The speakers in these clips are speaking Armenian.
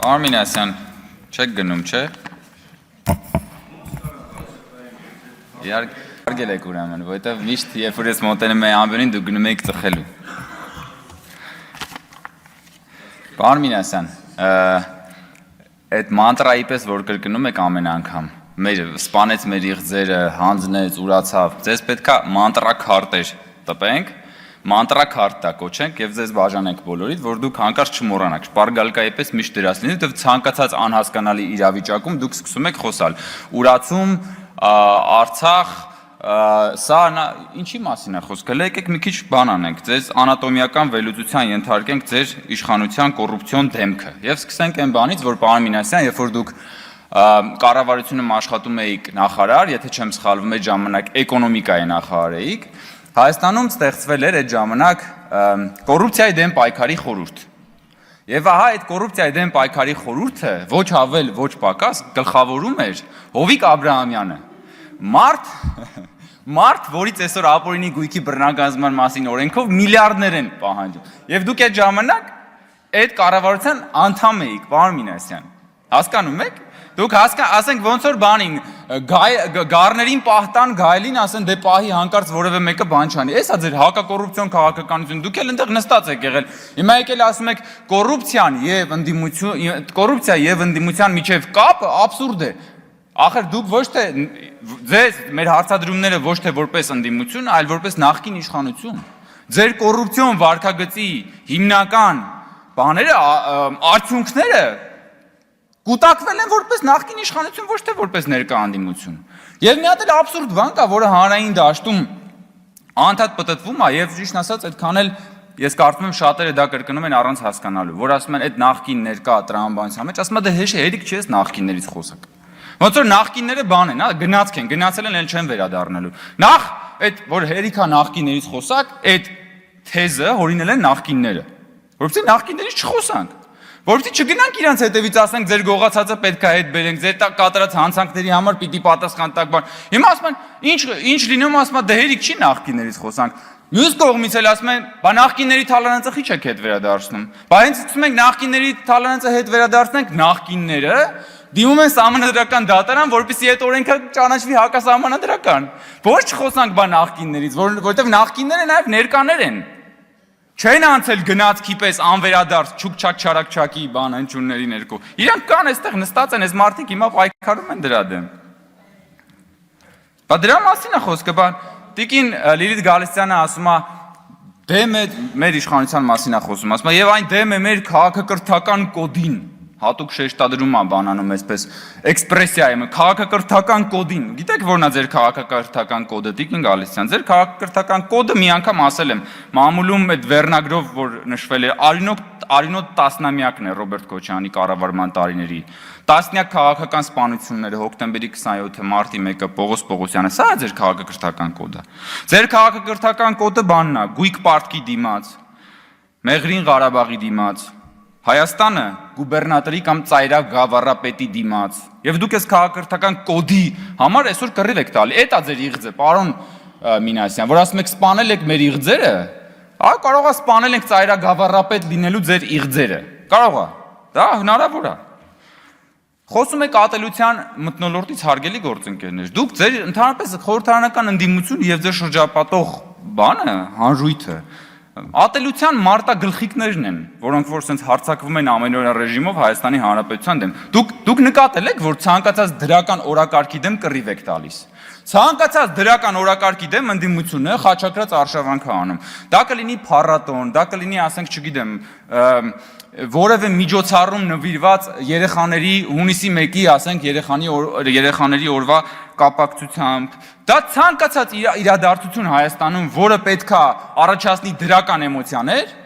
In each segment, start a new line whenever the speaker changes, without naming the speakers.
Արմինասյան, չեք գնում, չէ։ Իարգել եք ուրեմն, որովհետև միշտ երբ որ ես մոտենում եմ ամբյոնին, դուք գնում եք ծխելու։ Արմինասյան, այդ մանտրայի պես որ կրկնում եք ամեն անգամ, սպանեց մեր իղձերը, հանձնեց, ուրացավ, ձեզ պետք է մանտրա քարտեր տպենք, մանտրա քարտա կոչենք եւ ձեզ բաժանենք բոլորիդ, որ դուք հանկարծ չմոռանաք, շպարգալկայի պես միշտ դրած լինի, դեռ ցանկացած անհասկանալի իրավիճակում դուք սկսում եք խոսալ։ Ուրացում, Արցախ, սա ինչի մասին է խոսքը։ Եկեք մի քիչ բան անենք, ձեզ անատոմիական վերլուծության ենթարկենք ձեր իշխանության կոռուպցիոն դեմքը եւ սկսենք այն բանից, որ պարոն Մինասյան, երբ որ դուք կառավարությունում աշխատում էիք նախարար, եթե չեմ սխալվում, այդ ժամանակ էկոնոմիկայի նախարար էիք, Հայաստանում ստեղծվել էր այդ ժամանակ կոռուպցիայի դեմ պայքարի խորհուրդ։ Եվ ահա այդ կոռուպցիայի դեմ պայքարի խորհուրդը ոչ ավել, ոչ պակաս գլխավորում էր Հովիկ Աբրահամյանը։ Մարդ, որից այսօր ապօրինի գույքի բռնակազմման մասին օրենքով միլիարդներ են պահանջում։ Եվ դուք այդ ժամանակ այդ կառավարության անդամ էիք, պարոն Մինասյան։ Հասկանում եք։ Դուք ասենք ոնց որ բանին գառներին պահտան գայլին ասեն դե պահի հանկարծ որևէ մեկը բան չանի։ Էսա ձեր հակակոռուպցիոն քաղաքականություն, դուք էլ այնտեղ նստած եք եղել։ Հիմա եկել ասում եք կոռուպցիա եւ ընդդիմության միջև կապը աբսուրդ է։ Ախր դուք ոչ թե ձեզ մեր հարցադրումները ոչ թե որպես ընդդիմություն, այլ որպես նախկին իշխանություն։ Ձեր կոռուպցիոն վարքագծի հիմնական բաները, արդյունքները կուտակվել են որպես նախկին իշխանություն, ոչ թե որպես ներկա ընդդիմություն։ Եվ մի հատ էլ աբսուրդ բան կա, որը հանրային դաշտում անդադ պտտվում է եւ ճիշտ ասած այդքան էլ ես կարծում եմ շատերը դա կրկնում են առանց հասկանալու, որ ասում են այդ նախկին ներկա տրամաբանության մեջ, ասում են դե հերիք չի, ես նախկիններից խոսակ։ Ոնց որ նախկինները բան են, գնացք են, գնացել են, էլ չեն վերադառնալու։ Նախ այդ որ հերիքա նախկիններից խոսակ, այդ թեզը հորինել են նախկինները, որովհետեւ նախկիններից չխոսանք։ Որովհետեւ չգնանք իրանց հետևից ասենք ձեր գողացածը պետք է հետ բերենք, ձեր կատարած հանցանքների համար պիտի պատասխան տակ բան։ Հիմա ասում են ինչ լինում, ասում են դե հերիք չի նախկիններից խոսանք։ Մյուս կողմից էլ ասում են, բա նախկինների թալանացը խի չեք հետ վերադարձնում։ Բա հենց ասում ենք նախկինների թալանացը հետ վերադարձնենք, նախկինները դիմում են սահմանադրական դատարան, որպեսզի այդ օրենքը ճանաչվի հակասահմանադրական։ Ոչ չխոսանք բա նախկիններից, որովհետև նախկինները նաև ներկաներ են։ Չեն անցել գնացքի պես անվերադարձ չուկչակ չարակչակի բան հնչյունների ներքո։ Իրանք կան այստեղ նստած են, այս մարդիկ հիմա պայքարում են դրա դեմ։ Բա դրա մասին է խոսքը, բա Տիկին Լիլիթ Գալստյանը ասում է դեմ է մեր իշխանության մասին է խոսում, ասում է եւ այն դեմ է մեր քաղաքակրթական կոդին, հատուկ շեշտադրում է բանանում այսպես էքսպրեսիայում, քաղաքակրթական կոդին։ Գիտեք որն է ձեր քաղաքակրթական կոդը, Տիկին Գալստյան, ձեր քաղաքակրթական կոդը մի անգամ ասել եմ, մամուլում այդ վերնագրով որ նշվել է Արինոտ տասնամյակն է Ռոբերտ Քոչարյանի կառավարման տարիների։ Տասնյակ քաղաքական սպանությունները հոկտեմբերի 27-ը, մարտի 1-ը Պողոս Պողոսյանը, սա է ձեր քաղաքակրթական կոդը։ Ձեր քաղաքակրթական կոդը բանն է, Գույք Պարտքի դիմաց, Մեղրին Ղարաբաղի դիմաց, Հայաստանը գուբերնատորի կամ ծայրակ գավառապետի դիմաց։ Եվ դուք այս քաղաքակրթական կոդի համար այսօր կռիվ եք տալի։ Էդ է ձեր իղձը, պարոն Մինասյան, որ ասում եք սպանել եք մեր իղձերը, կարող է սպանել ենք ծայրակ գավառապետ լինելու ձեր իղձերը։ Կարող է։ Դա հնարավոր է։ Խոսում եք ատելության մթնոլորտից հարգելի գործընկերներ։ Դուք ձեր ընդհանրապես խորհրդարանական ընդդիմություն եւ ձեր շրջապատող բանը, հանրույթը ատելության մարտագլխիկներն են, որոնք որ սենց հարձակվում են ամենօրյա ռեժիմով Հայաստանի Հանրապետության դեմ։ Դուք նկատել եք, որ ցանկացած դրական օրակարգի դեմ կռիվ եք տալիս։ Ցանկացած դրական օրակարգի դեմ ընդդիմությունը խաչակրած արշավանք է անում։ Դա կլինի փառատոն, դա կլինի, ասենք, չգիտեմ, որևէ միջոցառում նվիրված երեխաների հունիսի 1-ի, ասենք, երեխաների օրվա կապակցությամբ։ Դա ցանկացած իրադարձություն Հայաստանում, որը պետք է առաջացնի դրական էմոցիաներ,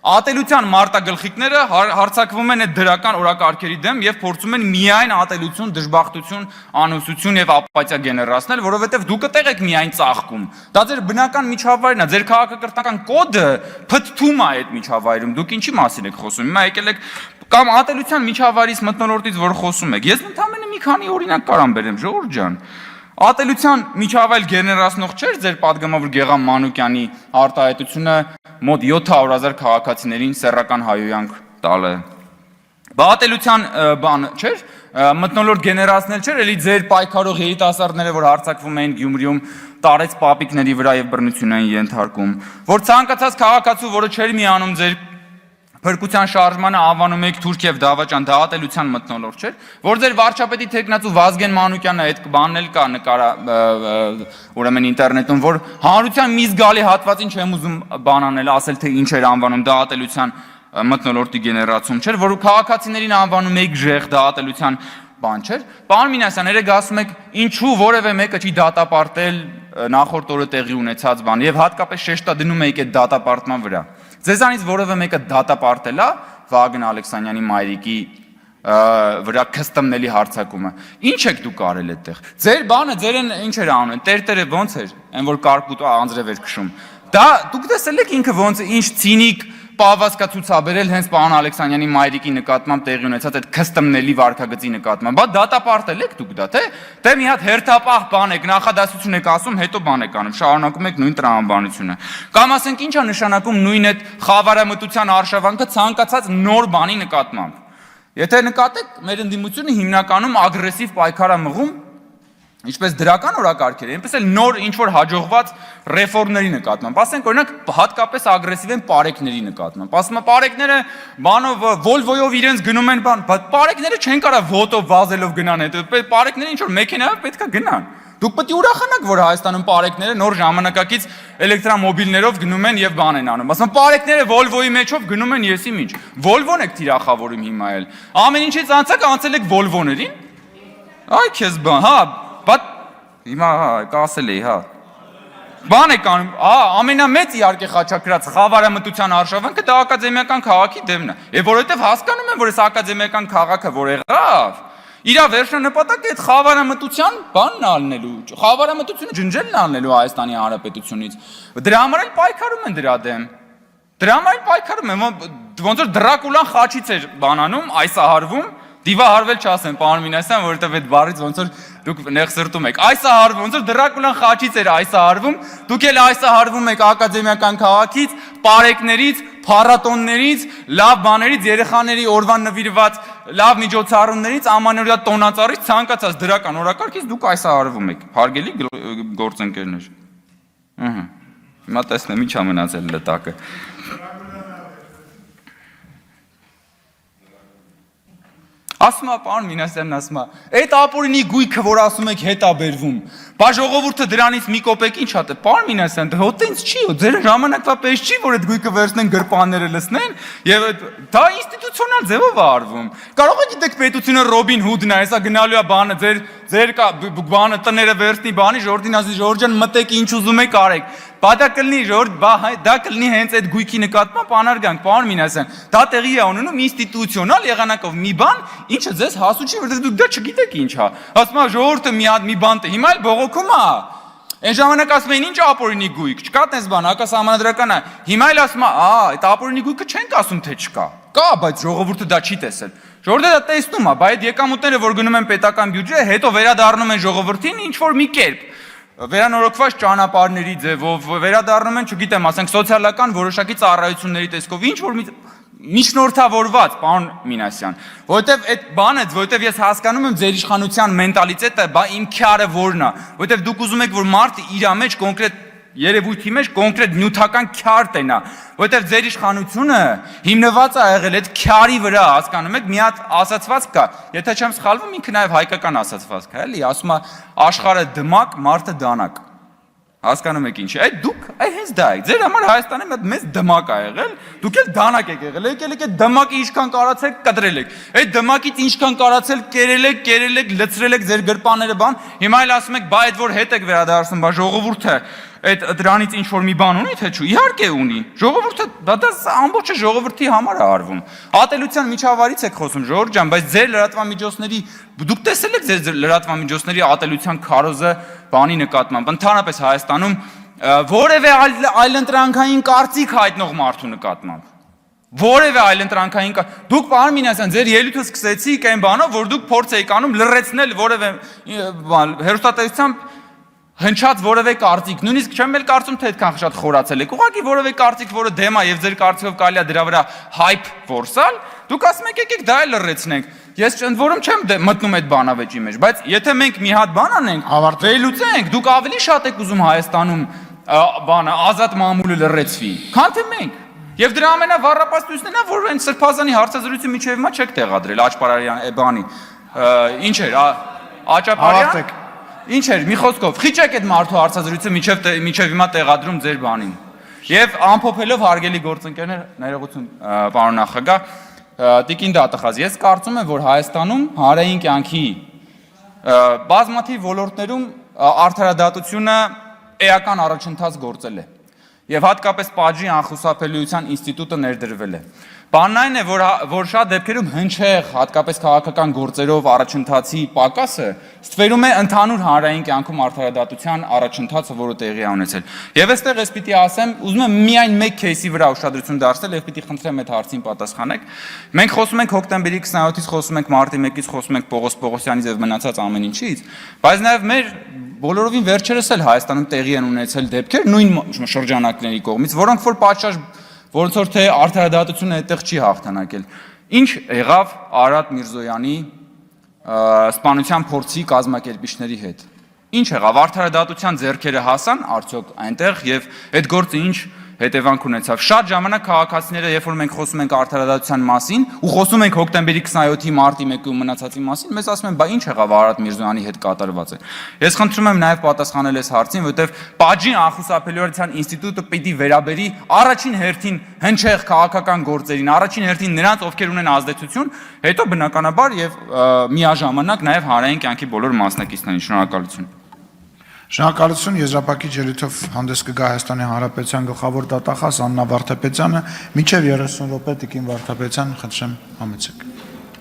ատելության մարտագլխիկները հարձակվում են այդ դրական օրակարգերի դեմ եւ փորձում են միայն ատելություն, դժբախտություն, անհուսություն եւ ապաթիա գեներացնել, որովհետեւ դուք այդտեղ եք միայն ծաղկում։ Դա ձեր բնական միջավայրն է, ձեր քաղաքակրթական կոդը փթթում է այդ միջավայրում։ Դուք ինչի մասին եք խոսում։ Հիմա եկել եք կամ ատելության միջավայրից մթնոլորտից որ խոսում եք։ Ես ընդհանրապես մի քանի օրինակ կարամ բերեմ, ժողովուրդ ջան։ Ատելության միջավայր գեներացնող չէր ձեր պատգամավոր Գեգամ Մանուկյանի արտահայտությունը մոտ 700,000 քաղաքացիներին սեռական հայոյանք տալը։ Բաղատելության բան չէր, մթնոլորտ գեներացնել չէր, էլի ձեր պայքարող երիտասարդները, որ հարձակվում էին Գյումրիում, տարեց պապիկների վրա եւ բռնություն էին ենթարկում, որ ցանկացած քաղաքացու, որը չէր միանում ձեր փրկության շարժմանը, անվանում եք Թուրք եւ Դավաճան, դատելության մթնոլորտ չէր, որ ձեր վարչապետի տեխնացու Վազգեն Մանուկյանը այդ բանն էլ կա նկարա ուրեմն ինտերնետում, որ հանրության մի զգալի հատվածին չեմ ուզում բանանել, ասել թե ինչ էր անվանում դատելության մթնոլորտի գեներացում չէր, որ քաղաքացիներին անվանում եք ժեղ դատելության բան չէր։ Պարոն Մինասյան, երեք ասում եք, ինչու որևէ մեկը չի դատապարտել նախորդ օրը տեղի ունեցած բան եւ հատկապես շեշտա դնում եք այդ դատապարտման վրա։ Ձեզանից որևէ մեկը դատապարտել է Վագն Ալեքսանյանի մայրիկի վրա կստմնելի հարձակումը։ Ինչ եք դուք արել այդտեղ։ Ձեր բանը ձերն ինչ էր անում, տերտերը ոնց էր, այն որ կարկուտ անձրև էր քշում։ Դա դուք տեսել եք ինքը ոնց ինչ ցինիկ պահվածքա ցուցաբերել հենց պարոն Ալեքսանյանի մայրիկի նկատմամբ տեղի ունեցած այդ կստմնելի վարքագծի նկատմամբ։ Բա դատապարտել եք դուք դա, թե մի հատ հերթապահ բան եք, նախադասություն եք ասում, հետո բան եք անում, շարունակում եք նույն տրամաբանությունը։ Կամ ասենք ի՞նչ է նշանակում նույն այդ խավարամտության արշավանքը ցանկացած նոր բանի նկատմամբ։ Եթե նկատեք, մեր ընդդիմությունը հիմնականում ագրեսիվ պայքար է մղում ինչպես դրական օրակարգեր, այնպես էլ նոր ինչ-որ հաջողված ռեֆորմների նկատմամբ։ Ասենք օրինակ հատկապես ագրեսիվ են պարեկների նկատմամբ։ Ասում են պարեկները բանով Volvo-ով իրենց գնում են բան, բայց պարեկները չեն կարող ոտով վազելով գնան այդ։ Պարեկները ինչ-որ մեքենայով պետք է գնան։ Դուք պետք է ուրախանաք, որ Հայաստանում պարեկները նոր ժամանակակից էլեկտրամոբիլներով գնում են եւ բան են անում։ Ասում են պարեկները Volvo-ի մեջով գնում են եսի ինչ։ Volvo-ն եք թիրախավորում հիմա էլ։ Ամեն ինչից անցել եք Volvo-ներին։ Այ քեզ բան, հա Բայց հիմա կասել էի, հա։ Բան եք անում, ամենամեծ իհարկե խաչակրած խավարամտության արշավանքը դա ակադեմիական քաղաքի դեմն է։ Եվ որովհետև հասկանում են, որ այս ակադեմիական քաղաքը որ եղավ, իր վերջնանպատակը այդ խավարամտության բանն ալնելու, խավարամտությունը ջնջելն ալնելու Հայաստանի Հանրապետությունից։ Դրա համար էլ պայքարում են դրա դեմ։ Դրա համար էլ պայքարում են, ոնց որ Դրակուլան խաչից էր բանանում, այսահարվում Դիվահարվել չասեմ, պարոն Մինասյան, որովհետև այդ բառից ոնց որ դուք նեղսրտում եք։ Այսահարվում, ոնց որ Դրակուլան խաչից էր այսահարվում, դուք էլ այսահարվում եք ակադեմիական քաղաքից, պարեկներից, փառատոններից, լավ բաներից, երեխաների օրվան նվիրված լավ միջոցառումներից, ամանորյա տոնածառից, ցանկացած դրական օրակարգից դուք այսահարվում եք։ Հարգելի գործընկերներ։ Հիմա տեսնեմ ինչ ա մնացել լտակը։ Ասում է պարոն Մինասյանն ասում է, այդ ապօրինի գույքը, որ ասում եք հետ է բերվում, բա ժողովուրդը դրանից մի կոպեկ ինչ հատ է, պարոն Մինասյան, դա հոտենց չի, ձեր ժամանակվա պես չի, որ այդ գույքը վերցնեն գրպանները լցնեն, եւ դա ինստիտուցիոնալ ձևով է արվում։ Կարող եք գիտեք պետությունը Ռոբին Հուդն է, հեսա գնալու է բանը, ձեր բանը տները վերցնի բանի, ժողովրդին ասի ժողովուրդ ջան մտեք ինչ ուզում եք արեք։ Բա դա կլինի ժողովուրդ, դա կլինի հենց այդ գույքի նկատմամբ անարգանք, պարոն Մինասյան։ Դա տեղի է ունենում ինստիտուցիոնալ եղանակով մի բան, ինչը ձեզ հասու չի, որովհետեւ դուք դա չգիտեք ինչ է։ Ասում է ժողովուրդը մի հատ մի բան տե, հիմա էլ բողոքում է։ Այն ժամանակ ասում էին ինչ ապօրինի գույք, չկա տես բան, հակասահմանադրական է։ Հիմա էլ ասում է, այդ ապօրինի գույքը չենք ասում թե չկա։ Կա, բայց ժողովուրդը դա չի տեսել։ Ժողովուրդը դա տեսնում է, բայց այդ եկամուտները, որ գնում են պետական բյուջե, հետո վերադառնում են ժողովրդին ինչ որ մի կերպ վերանորոգված ճանապարհների ձևով, վերադառնում են, չգիտեմ, ասենք սոցիալական որոշակի ծառայությունների տեսքով, ինչ որ միջնորդավորված, պարոն Մինասյան, որովհետև այդ բանը, որովհետև ես հասկանում եմ ձեր իշխանության մենտալիտետը, բա իմ քյարը որն է, որովհետև դուք ուզում եք, որ մարդը իր մեջ կոնկրետ երևույթի մեջ կոնկրետ նյութական քյար տենա, որովհետև ձեր իշխանությունը հիմնված է եղել այդ քյարի վրա, հասկանում եք, մի հատ ասացվածք կա, եթե չեմ սխալվում, ինքը նաև հայկական ասացվածք է, էլի, ասում է աշխարհը դմակ, մարդը դանակ։ Հասկանում եք ինչ է, դուք հենց դա եք, ձեր համար Հայաստանը մեծ դմակ ա եղել, դուք էլ դանակ եք եղել, եկել եք այդ դմակը ինչքան կարացել կտրել եք, այդ դմակից ինչքան կարացել կերել եք, լցրել եք ձեր գրպանները բան, հիմա էլ ասում եք, բա այդ որ հետ եք վերադարձնում, բա ժողովուրդը այդ դրանից ինչ որ մի բան ունի թե չէ, իհարկե ունի, ժողովուրդը դա ամբողջը ժողովրդի համար է արվում, ատելության միջավայրից եք խոսում ժողովուրդ ջան, բայց ձեր լրատվամիջոցների, դուք տեսել եք ձեր լրատվամիջոցների ատելության քարոզը բանի նկատմամբ, ընդհանրապես Հայաստանում որևէ այլընտրանքային կարծիք հայտնող մարդու նկատմամբ, որևէ այլընտրանքային դուք պարոն Մինասյան ձեր ելույթը սկսեցիք այն բանով, որ դուք փորձ եք անում լրացնել որևէ հերոստատեսությամբ հնչած որևէ կարծիք, նույնիսկ չեմ էլ կարծում թե այդքան շատ խորացել եք, ուղղակի որևէ կարծիք, որը դեմ է եւ ձեր կարծիքով կարելի է դրա վրա հայփ որսալ, դուք ասում եք եկեք դա էլ լրացնենք։ Ես ընդ որում չեմ մտնում այդ բանավեճի մեջ, բայց եթե մենք մի հատ բան անենք, վերլուծենք, դուք ավելի շատ եք ուզում Հայաստանում բանը ազատ մամուլը լրացվի, քան թե մենք։ Եվ դրա ամենավառապաստույցն է, որ այն Սրբազանի հարցազրույցի միջև հիմա չեք տեղադրել Աճպարարյան բանի։ Ինչ էր, Աճապարյան։ Ինչ էր, մի խոսքով, խիճեք այդ մարդու հարցազրույցը միջև հիմա տեղադրում ձեր բանին։ Եվ ամփոփելով հարգելի գործընկերներ, ներողություն, պարոն նախագահ, Տիկին Դատախազ, ես կարծում եմ, որ Հայաստանում հանրային կյանքի բազմաթիվ ոլորտներում արդարադատությունը էական առաջընթաց գործել է։ Եվ հատկապես պատժի անխուսափելիության ինստիտուտը ներդրվել է։ Բանն այն է, որ շատ դեպքերում հնչեղ, հատկապես քաղաքական գործերով առաջընթացի պակասը ստվերում է ընդհանուր հանրային կյանքում արդարադատության առաջընթացը, որը տեղի է ունեցել։ Եվ այստեղ ես պիտի ասեմ, ուզում եմ միայն մեկ кейսի վրա ուշադրություն դարձնել եւ պիտի խնդրեմ այդ հարցին պատասխանեք։ Մենք խոսում ենք հոկտեմբերի 27-ից, խոսում ենք մարտի 1-ից, խոսում ենք Պողոս Պողոսյանից եւ մնացած ամեն ինչից, բայց նաեւ մեր բոլորովին վերջերս էլ Հայաստանում տեղի են ունեցել դեպքեր նույն շրջանակների կողմից, որոնք որ պատշաճ ոնց որ թե արդարադատությունը այդտեղ չի հաղթանակել։ Ինչ եղավ Արադ Միրզոյանի սպանության փորձի կազմակերպիչների հետ։ Ինչ եղավ արդարադատության ձեռքերը հասան արդյոք այնտեղ եւ այդ գործը ինչ հետևանք ունեցավ։ Շատ ժամանակ քաղաքացիները, երբ որ մենք խոսում ենք արդարադատության մասին ու խոսում ենք հոկտեմբերի 27-ի մարտի 1-ի ու մնացածի մասին, մեզ ասում են, բա ինչ եղավ Արադ Միրզոյանի հետ կատարվածը։ Ես խնդրում եմ նաև պատասխանել այս հարցին, որովհետև պատժի անխուսափելիության ինստիտուտը պիտի վերաբերի առաջին հերթին հնչեղ քաղաքական գործերին, առաջին հերթին նրանց, ովքեր ունեն ազդեցություն, հետո բնականաբար եւ միաժամանակ նաև հանրային կյանքի բոլոր մասնակիցներին։ Շնորհակալություն։
Շնորհակալություն, եզրափակիչ ելույթով հանդես կգա Հայաստանի Հանրապետության գլխավոր դատախազ Աննա Վարդապետյանը, մինչև 30 րոպե Տիկին Վարդապետյան, խնդրեմ համեցեք։